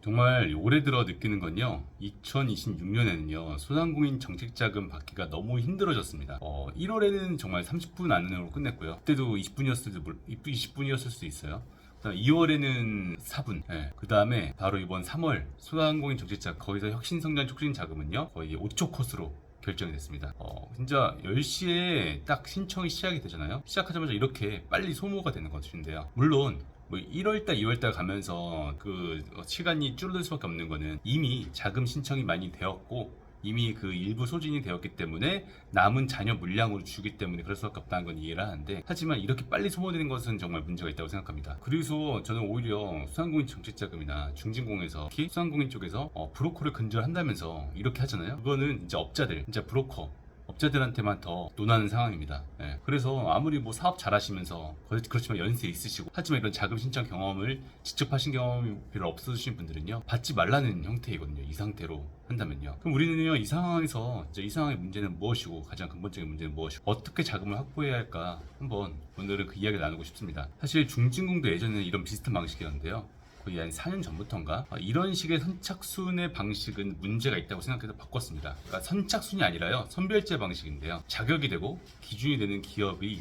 정말 올해 들어 느끼는 건요, 2026년에는요 소상공인 정책자금 받기가 너무 힘들어졌습니다. 1월에는 정말 30분 안으로 끝냈고요. 그때도 20분이었을 수도 있어요. 그다음 2월에는 4분, 그 다음에 바로 이번 3월 소상공인 정책자 거기서 혁신성장 촉진 자금은요 거의 5초 컷으로 결정이 됐습니다. 진짜 10시에 딱 신청이 시작이 되잖아요. 시작하자마자 이렇게 빨리 소모가 되는 것인데요. 물론 뭐 1월달, 2월달 가면서 그 시간이 줄어들 수밖에 없는 거는 이미 자금 신청이 많이 되었고 이미 그 일부 소진이 되었기 때문에 남은 잔여 물량으로 주기 때문에 그럴 수밖에 없다는 건 이해를 하는데, 하지만 이렇게 빨리 소모되는 것은 정말 문제가 있다고 생각합니다. 그래서 저는 오히려 소상공인 정책자금이나 중진공에서 특히 소상공인 쪽에서 브로커를 근절한다면서 이렇게 하잖아요. 그거는 진짜 업자들, 진짜 브로커 업자들한테만 더 논하는 상황입니다. 그래서 아무리 뭐 사업 잘하시면서 그렇지만 연세 있으시고 하지만 이런 자금 신청 경험을 직접 하신 경험이 별로 없으신 분들은요 받지 말라는 형태이거든요. 이 상태로 한다면요. 그럼 우리는요 이 상황에서 이 상황의 문제는 무엇이고 가장 근본적인 문제는 무엇이고 어떻게 자금을 확보해야 할까 한번 오늘은 그 이야기를 나누고 싶습니다. 사실 중진공도 예전에는 이런 비슷한 방식이었는데요. 거의 한 4년 전부터인가 이런 식의 선착순의 방식은 문제가 있다고 생각해서 바꿨습니다. 그러니까 선착순이 아니라요 선별제 방식인데요. 자격이 되고 기준이 되는 기업이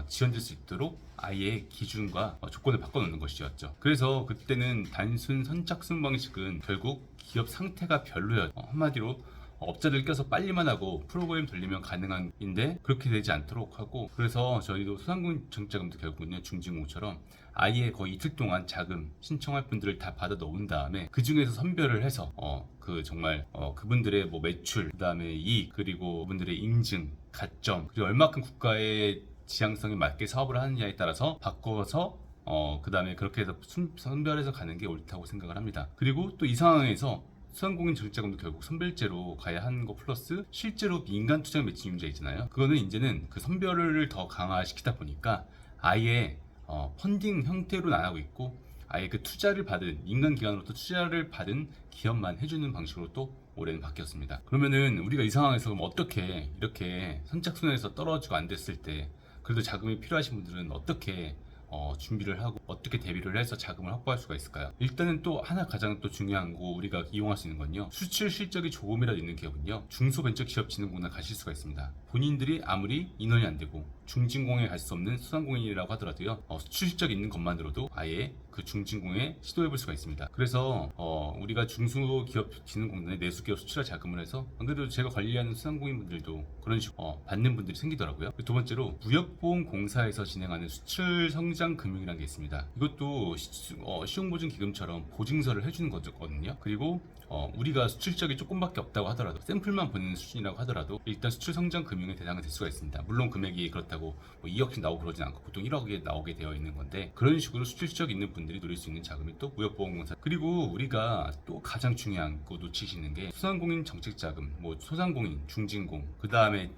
지원될 수 있도록 아예 기준과 조건을 바꿔놓는 것이었죠. 그래서 그때는 단순 선착순 방식은 결국 기업 상태가 별로였죠. 한마디로 업자들 껴서 빨리만 하고 프로그램 돌리면 가능한인데 그렇게 되지 않도록 하고, 그래서 저희도 소상공인 정책자금도 결국은요 중진공처럼 아예 거의 이틀 동안 자금 신청할 분들을 다 받아 놓은 다음에 그 중에서 선별을 해서 그 정말 그분들의 뭐 매출, 그다음에 이익, 그리고 그분들의 인증, 가점, 그리고 얼마큼 국가의 지향성에 맞게 사업을 하느냐에 따라서 바꿔서 그 다음에 그렇게 해서 선별해서 가는 게 옳다고 생각을 합니다. 그리고 또 이 상황에서 소상공인 정책자금도 결국 선별제로 가야 하는 거 플러스 실제로 민간 투자 매칭 문제 있잖아요. 그거는 이제는 그 선별을 더 강화시키다 보니까 아예 펀딩 형태로 나가고 있고 아예 그 투자를 받은 민간 기관으로부터 투자를 받은 기업만 해주는 방식으로 또 올해는 바뀌었습니다. 그러면은 우리가 이 상황에서 그럼 어떻게 이렇게 선착순에서 떨어지고 안 됐을 때 그래도 자금이 필요하신 분들은 어떻게 준비를 하고 어떻게 대비를 해서 자금을 확보할 수가 있을까요? 일단은 또 하나 가장 또 중요한 거 우리가 이용할 수 있는 건요, 수출 실적이 조금이라도 있는 기업은요 중소벤처기업진흥공단 가실 수가 있습니다. 본인들이 아무리 인원이 안 되고 중진공에 갈 수 없는 소상공인이라고 하더라도요 수출 실적이 있는 것만으로도 아예 그 중진공에 시도해 볼 수가 있습니다. 그래서 우리가 중소기업진흥공단에 내수기업 수출화 자금을 해서, 안 그래도 제가 관리하는 소상공인분들도 그런 식으로 받는 분들이 생기더라고요. 두 번째로 무역보험공사에서 진행하는 수출 성장 금융이라는 게 있습니다. 이것도 시용보증기금처럼 보증서를 해주는 거거든요. 그리고 우리가 수출적이 조금밖에 없다고 하더라도 샘플만 보내는 수준이라고 하더라도 일단 수출 성장 금융의 대상이 될 수가 있습니다. 물론 금액이 그렇다고 뭐 2억씩 나오고 그러진 않고 보통 1억에 나오게 되어 있는 건데, 그런 식으로 수출적 있는 분들이 노릴 수 있는 자금이 또 무역보험공사. 그리고 우리가 또 가장 중요한 거 놓치시는 게 소상공인 정책자금, 뭐 소상공인, 중진공, 그 다음에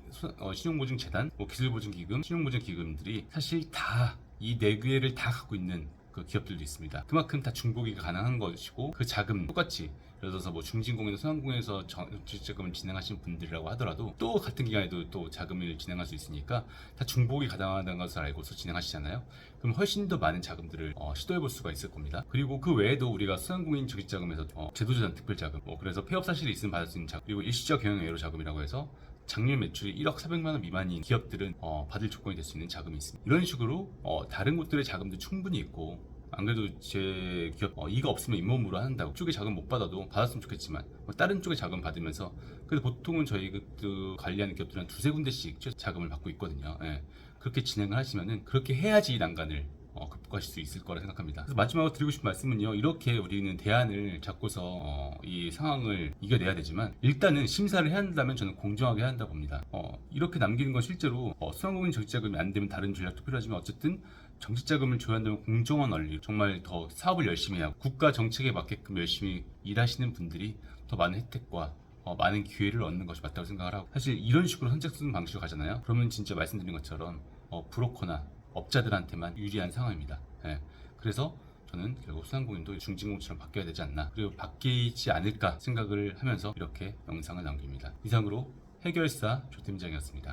신용보증재단, 뭐 기술보증기금, 신용보증기금들이 사실 다 이 네 개를 다 갖고 있는 그 기업들도 있습니다. 그만큼 다 중복이 가능한 것이고, 그 자금 똑같이 예를 들어서 뭐 중진공이나 소상공인에서 정책자금을 진행하신 분들이라고 하더라도 또 같은 기간에도 또 자금을 진행할 수 있으니까 다 중복이 가능하다는 것을 알고서 진행하시잖아요. 그럼 훨씬 더 많은 자금들을 시도해 볼 수가 있을 겁니다. 그리고 그 외에도 우리가 소상공인 정책자금에서 제도재단 특별자금, 그래서 폐업 사실이 있으면 받을 수 있는 자금, 그리고 일시적 경영외로 자금이라고 해서 작년 매출이 1억 400만 원 미만인 기업들은 받을 조건이 될 수 있는 자금이 있습니다. 이런 식으로 다른 곳들의 자금도 충분히 있고, 안 그래도 제 기업 이가 없으면 잇몸으로 한다고 쪽에 자금 못 받아도 받았으면 좋겠지만 다른 쪽에 자금 받으면서, 그래도 보통은 저희 그 관리하는 기업들은 한 두세 군데씩 자금을 받고 있거든요. 그렇게 진행을 하시면은 그렇게 해야지 이 난간을 극복하실 수 있을 거라 생각합니다. 그래서 마지막으로 드리고 싶은 말씀은요, 이렇게 우리는 대안을 잡고서 이 상황을 이겨내야 되지만 일단은 심사를 해야 한다면 저는 공정하게 해야 한다고 봅니다. 이렇게 남기는 건 실제로 소상공인 정책자금이 안 되면 다른 전략도 필요하지만 어쨌든 정책자금을 줘야 한다면 공정한 원리, 정말 더 사업을 열심히 하고 국가 정책에 맞게끔 열심히 일하시는 분들이 더 많은 혜택과 많은 기회를 얻는 것이 맞다고 생각을 하고, 사실 이런 식으로 선착순 방식으로 가잖아요. 그러면 진짜 말씀드린 것처럼 브로커나 업자들한테만 유리한 상황입니다. 그래서 저는 결국 소상공인도 중진공처럼 바뀌어야 되지 않나, 그리고 바뀌지 않을까 생각을 하면서 이렇게 영상을 남깁니다. 이상으로 해결사 조팀장이었습니다.